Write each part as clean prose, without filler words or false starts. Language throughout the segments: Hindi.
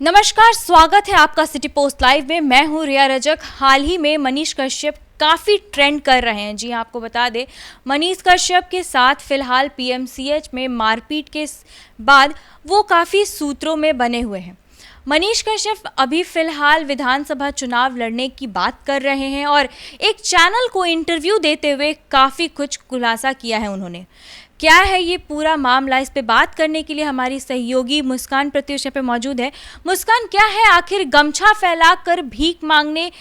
नमस्कार, स्वागत है आपका सिटी पोस्ट लाइव में। मैं हूं रिया रजक। हाल ही में मनीष कश्यप काफ़ी ट्रेंड कर रहे हैं। जी आपको बता दें, मनीष कश्यप के साथ फिलहाल पीएमसीएच में मारपीट के बाद वो काफ़ी सूत्रों में बने हुए हैं। मनीष कश्यप अभी फिलहाल विधानसभा चुनाव लड़ने की बात कर रहे हैं और एक चैनल को इंटरव्यू देते हुए काफ़ी कुछ खुलासा किया है उन्होंने। क्या है ये पूरा मामला, इस पे बात करने के लिए हमारी सहयोगी मुस्कान प्रत्युष पे मौजूद है। मुस्कान, क्या है आखिर गमछा फैलाकर भीख मांगने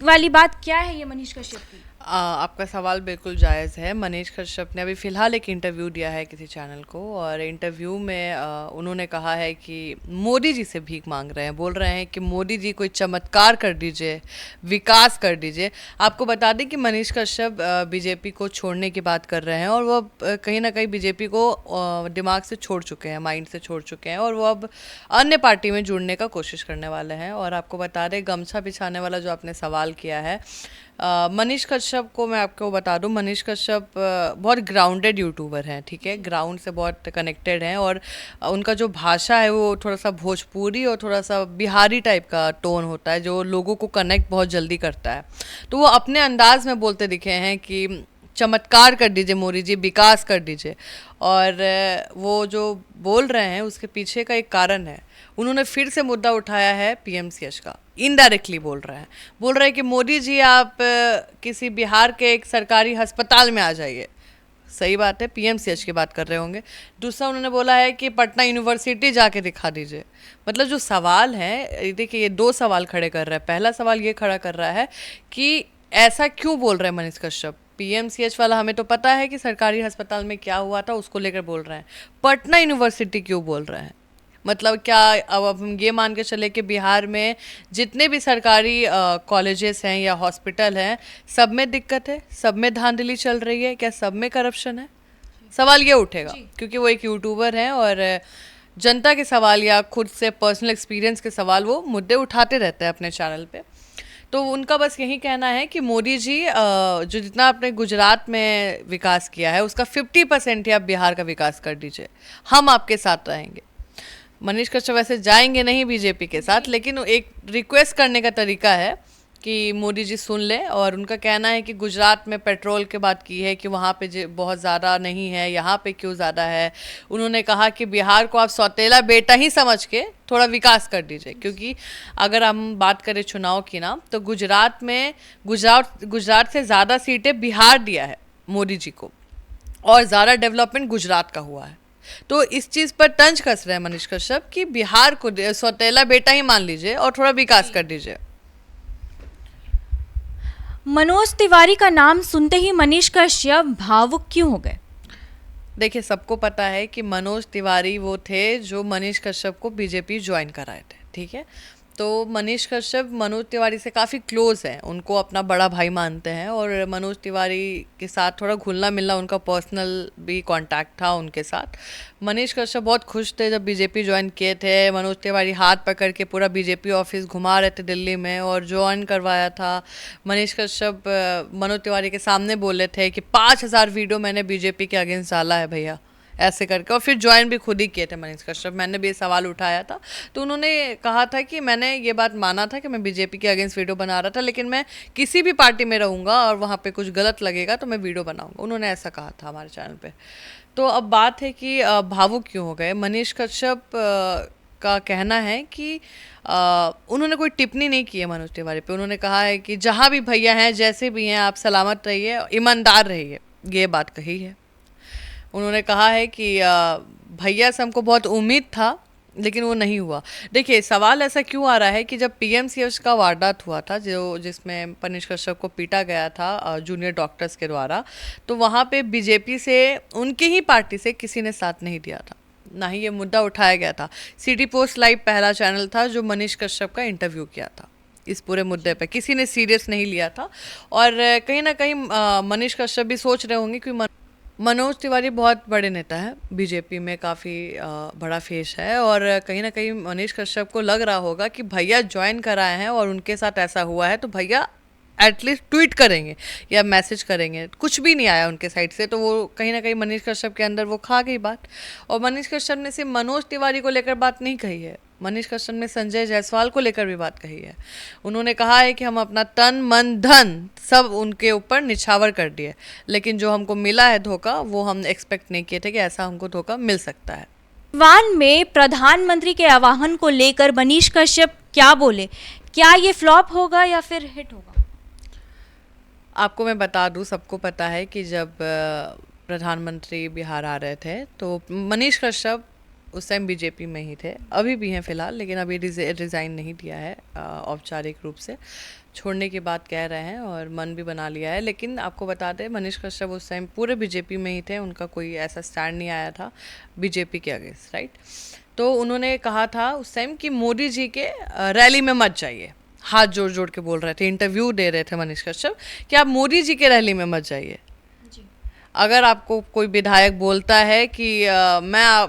वाली बात क्या है ये मनीष कश्यप की? आपका सवाल बिल्कुल जायज़ है। मनीष कश्यप ने अभी फ़िलहाल एक इंटरव्यू दिया है किसी चैनल को, और इंटरव्यू में उन्होंने कहा है कि मोदी जी से भीख मांग रहे हैं। बोल रहे हैं कि मोदी जी कोई चमत्कार कर दीजिए, विकास कर दीजिए। आपको बता दें कि मनीष कश्यप बीजेपी को छोड़ने की बात कर रहे हैं, और वो कहीं ना कहीं बीजेपी को दिमाग से छोड़ चुके हैं, माइंड से छोड़ चुके हैं, और वो अब अन्य पार्टी में जुड़ने का कोशिश करने वाले हैं। और आपको बता दें, गमछा बिछाने वाला जो आपने सवाल किया है, मनीष कश्यप को मैं आपको बता दूं, मनीष कश्यप बहुत ग्राउंडेड यूट्यूबर हैं, ठीक है, ग्राउंड से बहुत कनेक्टेड हैं, और उनका जो भाषा है वो थोड़ा सा भोजपुरी और थोड़ा सा बिहारी टाइप का टोन होता है, जो लोगों को कनेक्ट बहुत जल्दी करता है। तो वो अपने अंदाज में बोलते दिखे हैं कि चमत्कार कर दीजिए मोदी जी, विकास कर दीजिए। और वो जो बोल रहे हैं उसके पीछे का एक कारण है। उन्होंने फिर से मुद्दा उठाया है पीएमसीएच का, इनडायरेक्टली बोल रहे हैं कि मोदी जी आप किसी बिहार के एक सरकारी अस्पताल में आ जाइए। सही बात है, पीएमसीएच की बात कर रहे होंगे। दूसरा उन्होंने बोला है कि पटना यूनिवर्सिटी जाके दिखा दीजिए। मतलब जो सवाल है, देखिए ये दो सवाल खड़े कर रहा है। पहला सवाल ये खड़ा कर रहा है कि ऐसा क्यों बोल रहे हैं मनीष कश्यप। पीएमसीएच वाला हमें तो पता है कि सरकारी अस्पताल में क्या हुआ था, उसको लेकर बोल रहे हैं। पटना यूनिवर्सिटी क्यों बोल रहे हैं? मतलब क्या अब हम ये मान के चले कि बिहार में जितने भी सरकारी कॉलेजेस हैं या हॉस्पिटल हैं, सब में दिक्कत है, सब में धांधली चल रही है, क्या सब में करप्शन है? सवाल ये उठेगा, क्योंकि वो एक यूट्यूबर हैं और जनता के सवाल या खुद से पर्सनल एक्सपीरियंस के सवाल वो मुद्दे उठाते रहते हैं अपने चैनल पे। तो उनका बस यही कहना है कि मोदी जी जो जितना आपने गुजरात में विकास किया है उसका 50% ही आप बिहार का विकास कर दीजिए, हम आपके साथ रहेंगे। मनीष कश्यप वैसे जाएंगे नहीं बीजेपी के साथ, लेकिन एक रिक्वेस्ट करने का तरीका है कि मोदी जी सुन लें। और उनका कहना है कि गुजरात में पेट्रोल की बात की है कि वहाँ पे बहुत ज़्यादा नहीं है, यहाँ पे क्यों ज़्यादा है। उन्होंने कहा कि बिहार को आप सौतेला बेटा ही समझ के थोड़ा विकास कर दीजिए, क्योंकि अगर हम बात करें चुनाव की ना, तो गुजरात से ज़्यादा सीटें बिहार दिया है मोदी जी को, और ज़्यादा डेवलपमेंट गुजरात का हुआ है। तो इस चीज़ पर तंज कस रहे हैं मनीष कश्यप कि बिहार को सौतेला बेटा ही मान लीजिए और थोड़ा विकास कर दीजिए। मनोज तिवारी का नाम सुनते ही मनीष कश्यप भावुक क्यों हो गए? देखिए, सबको पता है कि मनोज तिवारी वो थे जो मनीष कश्यप को बीजेपी ज्वाइन कराए थे, ठीक है। तो मनीष कश्यप मनोज तिवारी से काफ़ी क्लोज हैं, उनको अपना बड़ा भाई मानते हैं, और मनोज तिवारी के साथ थोड़ा घुलना मिलना, उनका पर्सनल भी कांटेक्ट था उनके साथ। मनीष कश्यप बहुत खुश थे जब बीजेपी ज्वाइन किए थे। मनोज तिवारी हाथ पकड़ के पूरा बीजेपी ऑफिस घुमा रहे थे दिल्ली में और ज्वाइन करवाया था। मनीष कश्यप मनोज तिवारी के सामने बोले थे कि 5,000 वीडियो मैंने बीजेपी के अगेंस्ट डाला है भैया, ऐसे करके। और फिर ज्वाइन भी खुद ही किए थे मनीष कश्यप। मैंने भी ये सवाल उठाया था, तो उन्होंने कहा था कि मैंने ये बात माना था कि मैं बीजेपी के अगेंस्ट वीडियो बना रहा था, लेकिन मैं किसी भी पार्टी में रहूँगा और वहाँ पे कुछ गलत लगेगा तो मैं वीडियो बनाऊँगा। उन्होंने ऐसा कहा था हमारे चैनल पे। तो अब बात है कि भावुक क्यों हो गए। मनीष कश्यप का कहना है कि उन्होंने कोई टिप्पणी नहीं की है मनोज तिवारी पे। उन्होंने कहा है कि जहाँ भी भैया हैं, जैसे भी हैं, आप सलामत रहिए, ईमानदार रहिए, ये बात कही है। उन्होंने कहा है कि भैया से हमको बहुत उम्मीद था, लेकिन वो नहीं हुआ। देखिए, सवाल ऐसा क्यों आ रहा है कि जब पीएमसीएच का वारदात हुआ था, जिसमें मनीष कश्यप को पीटा गया था जूनियर डॉक्टर्स के द्वारा, तो वहाँ पे बीजेपी से, उनकी ही पार्टी से किसी ने साथ नहीं दिया था, ना ही ये मुद्दा उठाया गया था। सिटी पोस्ट लाइव पहला चैनल था जो मनीष कश्यप का इंटरव्यू किया था। इस पूरे मुद्दे पे किसी ने सीरियस नहीं लिया था। और कहीं ना कहीं मनीष कश्यप भी सोच रहे होंगे कि मनोज तिवारी बहुत बड़े नेता है, बीजेपी में काफ़ी बड़ा फेस है, और कहीं ना कहीं मनीष कश्यप को लग रहा होगा कि भैया ज्वाइन कराए हैं और उनके साथ ऐसा हुआ है, तो भैया एटलीस्ट ट्वीट करेंगे या मैसेज करेंगे। कुछ भी नहीं आया उनके साइड से, तो वो कहीं ना कहीं मनीष कश्यप के अंदर वो खा गई बात। और मनीष कश्यप ने सिर्फ मनोज तिवारी को लेकर बात नहीं कही है, मनीष कश्यप ने संजय जायसवाल को लेकर भी बात कही है। उन्होंने कहा है कि हम अपना तन मन धन सब उनके ऊपर निछावर कर दिए, लेकिन जो हमको मिला है धोखा वो हम एक्सपेक्ट नहीं किए थे कि ऐसा हमको धोखा मिल सकता है। वान में प्रधानमंत्री के आह्वान को लेकर मनीष कश्यप क्या बोले? क्या ये फ्लॉप होगा या फिर हिट होगा? आपको मैं बता दूं, सबको पता है कि जब प्रधानमंत्री बिहार आ रहे थे तो मनीष कश्यप उस टाइम बीजेपी में ही थे, अभी भी हैं फिलहाल, लेकिन अभी रिज़ाइन नहीं दिया है औपचारिक रूप से, छोड़ने की बात कह रहे हैं और मन भी बना लिया है। लेकिन आपको बता दें मनीष कश्यप उस टाइम पूरे बीजेपी में ही थे, उनका कोई ऐसा स्टैंड नहीं आया था बीजेपी के अगेंस्ट, राइट। तो उन्होंने कहा था उस टाइम कि मोदी जी के रैली में मत जाइए, हाथ जोड़ जोड़ के बोल रहे थे, इंटरव्यू दे रहे थे मनीष कश्यप कि आप मोदी जी के रैली में मत जाइए। अगर आपको कोई विधायक बोलता है कि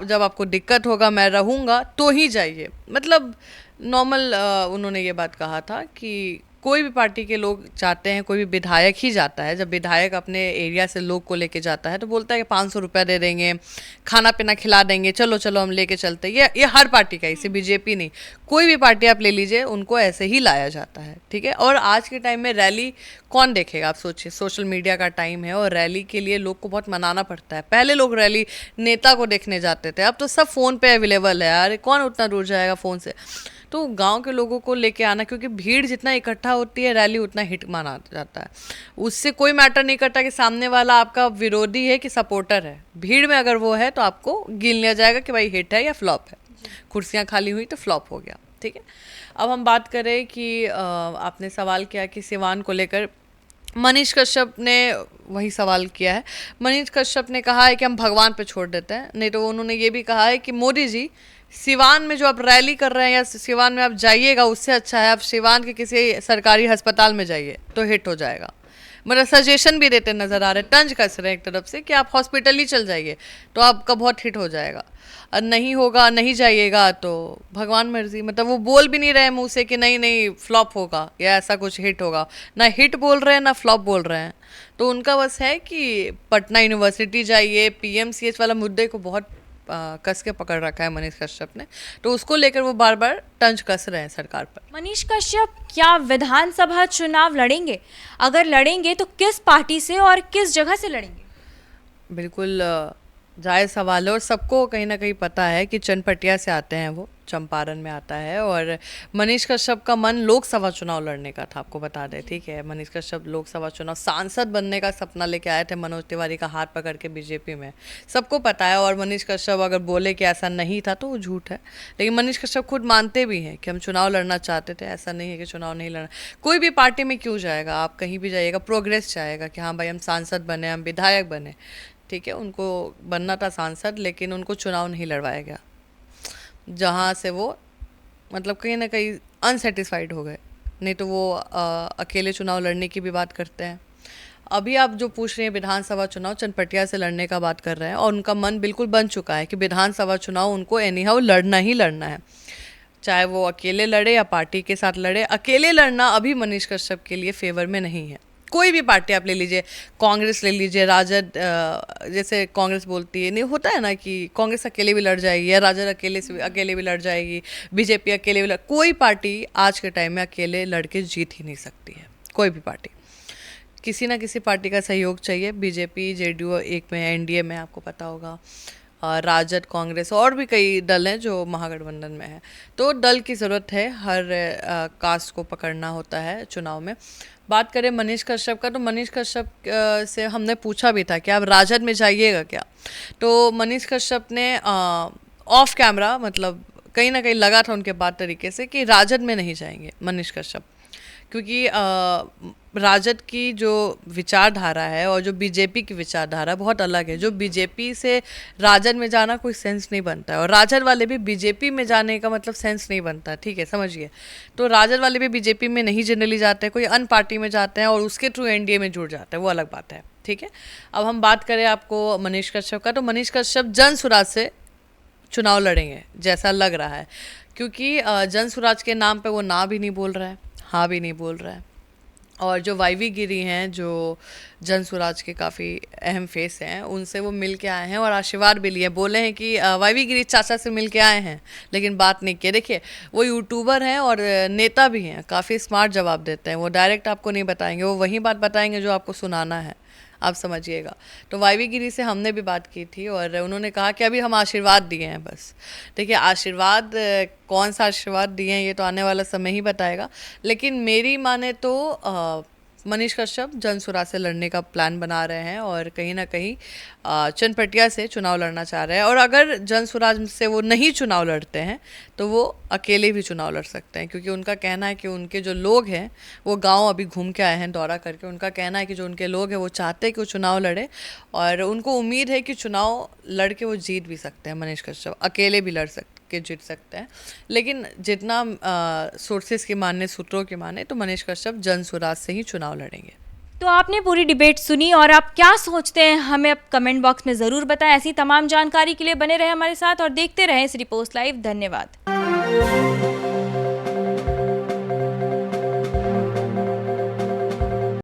जब आपको दिक्कत होगा मैं रहूँगा तो ही जाइए, मतलब नॉर्मल उन्होंने ये बात कहा था कि कोई भी पार्टी के लोग चाहते हैं, कोई भी विधायक ही जाता है, जब विधायक अपने एरिया से लोग को लेके जाता है तो बोलता है कि 500 रुपया दे देंगे, खाना पीना खिला देंगे, चलो चलो हम लेके चलते हैं। ये हर पार्टी का, इसे बीजेपी नहीं, कोई भी पार्टी आप ले लीजिए, उनको ऐसे ही लाया जाता है, ठीक है। और आज के टाइम में रैली कौन देखेगा? आप सोचिए, सोशल मीडिया का टाइम है और रैली के लिए लोग को बहुत मनाना पड़ता है। पहले लोग रैली नेता को देखने जाते थे, अब तो सब फ़ोन पे अवेलेबल है यार, कौन उतना दूर जाएगा फ़ोन से। तो गांव के लोगों को लेके आना, क्योंकि भीड़ जितना इकट्ठा होती है रैली उतना हिट माना जाता है। उससे कोई मैटर नहीं करता कि सामने वाला आपका विरोधी है कि सपोर्टर है, भीड़ में अगर वो है तो आपको गिन लिया जाएगा कि भाई हिट है या फ्लॉप है। कुर्सियाँ खाली हुई तो फ्लॉप हो गया, ठीक है। अब हम बात करें कि आपने सवाल किया कि सिवान को लेकर, मनीष कश्यप ने वही सवाल किया है। मनीष कश्यप ने कहा है कि हम भगवान पे छोड़ देते हैं, नहीं तो उन्होंने ये भी कहा है कि मोदी जी सिवान में जो आप रैली कर रहे हैं या सिवान में आप जाइएगा, उससे अच्छा है आप सिवान के किसी सरकारी अस्पताल में जाइए तो हिट हो जाएगा। मतलब सजेशन भी देते नज़र आ रहे, तंज कस रहे एक तरफ से कि आप हॉस्पिटल ही चल जाइए तो आपका बहुत हिट हो जाएगा, और नहीं होगा, नहीं जाइएगा तो भगवान मर्जी। मतलब वो बोल भी नहीं रहे मुँह से कि नहीं नहीं फ्लॉप होगा या ऐसा कुछ हिट होगा, ना हिट बोल रहे हैं ना फ्लॉप बोल रहे हैं। तो उनका बस है कि पटना यूनिवर्सिटी जाइए, पीएमसीएच वाला मुद्दे को बहुत कस के पकड़ रखा है मनीष कश्यप ने, तो उसको लेकर वो बार बार तंज कस रहे हैं सरकार पर। मनीष कश्यप क्या विधानसभा चुनाव लड़ेंगे? अगर लड़ेंगे तो किस पार्टी से और किस जगह से लड़ेंगे? बिल्कुल जायज़ सवाल है और सबको कहीं ना कहीं पता है कि चनपटिया से आते हैं, वो चंपारण में आता है। और मनीष कश्यप का मन लोकसभा चुनाव लड़ने का था, आपको बता दें, ठीक है। मनीष कश्यप लोकसभा चुनाव सांसद बनने का सपना लेके आए थे मनोज तिवारी का हाथ पकड़ के बीजेपी में, सबको पता है। और मनीष कश्यप अगर बोले कि ऐसा नहीं था तो वो झूठ है, लेकिन मनीष कश्यप खुद मानते भी हैं कि हम चुनाव लड़ना चाहते थे, ऐसा नहीं है कि चुनाव नहीं लड़ना। कोई भी पार्टी में क्यों जाएगा, आप कहीं भी जाइएगा, प्रोग्रेस चाहेगा कि हाँ भाई हम सांसद बने, हम विधायक बने, ठीक है। उनको बनना था सांसद, लेकिन उनको चुनाव नहीं लड़वाया गया, जहाँ से वो मतलब कहीं ना कहीं अनसेटिस्फाइड हो गए। नहीं तो वो अकेले चुनाव लड़ने की भी बात करते हैं। अभी आप जो पूछ रहे हैं विधानसभा चुनाव, चनपटिया से लड़ने का बात कर रहे हैं और उनका मन बिल्कुल बन चुका है कि विधानसभा चुनाव उनको एनी हाउ लड़ना ही लड़ना है, चाहे वो अकेले लड़े या पार्टी के साथ लड़े। अकेले लड़ना अभी मनीष कश्यप के लिए फेवर में नहीं है। कोई भी पार्टी आप ले लीजिए, कांग्रेस ले लीजिए, राजद, जैसे कांग्रेस बोलती है, नहीं होता है ना कि कांग्रेस अकेले भी लड़ जाएगी या राजद अकेले भी लड़ जाएगी, बीजेपी अकेले भी कोई पार्टी आज के टाइम में अकेले लड़ के जीत ही नहीं सकती है। कोई भी पार्टी, किसी ना किसी पार्टी का सहयोग चाहिए। बीजेपी जेडीयू एक में है, एनडीए में, आपको पता होगा, राजद, कांग्रेस और भी कई दल हैं जो महागठबंधन में है। तो दल की ज़रूरत है, हर कास्ट को पकड़ना होता है चुनाव में। बात करें मनीष कश्यप का, तो मनीष कश्यप से हमने पूछा भी था कि आप राजद में जाइएगा क्या, तो मनीष कश्यप ने ऑफ कैमरा, मतलब कहीं ना कहीं लगा था उनके बात तरीके से कि राजद में नहीं जाएंगे मनीष कश्यप, क्योंकि राजद की जो विचारधारा है और जो बीजेपी की विचारधारा बहुत अलग है। जो बीजेपी से राजद में जाना कोई सेंस नहीं बनता है, और राजद वाले भी बीजेपी में जाने का मतलब सेंस नहीं बनता, ठीक है, समझिए। तो राजद वाले भी बीजेपी में नहीं जनरली जाते हैं, कोई अन्य पार्टी में जाते हैं और उसके थ्रू एनडीए में जुड़ जाते हैं, वो अलग बात है, ठीक है। अब हम बात करें आपको मनीष कश्यप का, तो मनीष कश्यप जन सुराज से चुनाव लड़ेंगे जैसा लग रहा है, क्योंकि जन सुराज के नाम पे वो ना भी नहीं बोल रहा है, हाँ भी नहीं बोल रहा है, और जो वाईवी गिरी हैं, जो जन स्वराज के काफ़ी अहम फेस हैं, उनसे वो मिल के आए हैं और आशीर्वाद भी लिए। बोले हैं कि वाईवी गिरी चाचा से मिल के आए हैं लेकिन बात नहीं की। देखिए वो यूट्यूबर हैं और नेता भी हैं, काफ़ी स्मार्ट जवाब देते हैं। वो डायरेक्ट आपको नहीं बताएंगे, वो वही बात बताएंगे जो आपको सुनाना है, आप समझिएगा। तो वाईवी गिरी से हमने भी बात की थी और उन्होंने कहा कि अभी हम आशीर्वाद दिए हैं बस। देखिए आशीर्वाद कौन सा आशीर्वाद दिए हैं ये तो आने वाला समय ही बताएगा, लेकिन मेरी माने तो मनीष कश्यप जन स्वराज से लड़ने का प्लान बना रहे हैं और कहीं ना कहीं चनपटिया से चुनाव लड़ना चाह रहे हैं। और अगर जन स्वराज से वो नहीं चुनाव लड़ते हैं तो वो अकेले भी चुनाव लड़ सकते हैं, क्योंकि उनका कहना है कि उनके जो लोग हैं वो गांव अभी घूम के आए हैं दौरा करके। उनका कहना है कि जो उनके लोग हैं वो चाहते हैं कि वो चुनाव लड़े और उनको उम्मीद है कि चुनाव लड़ के वो जीत भी सकते हैं। मनीष कश्यप अकेले भी लड़ सकते के जीत सकते हैं, लेकिन जितना सोर्सेस की माने, सूत्रों की माने, तो मनीष कश्यप जन स्वराज से ही चुनाव लड़ेंगे। तो आपने पूरी डिबेट सुनी और आप क्या सोचते हैं हमें अब कमेंट बॉक्स में ज़रूर बताएं। ऐसी तमाम जानकारी के लिए बने रहे हमारे साथ और देखते रहें सिटी पोस्ट लाइव। धन्यवाद।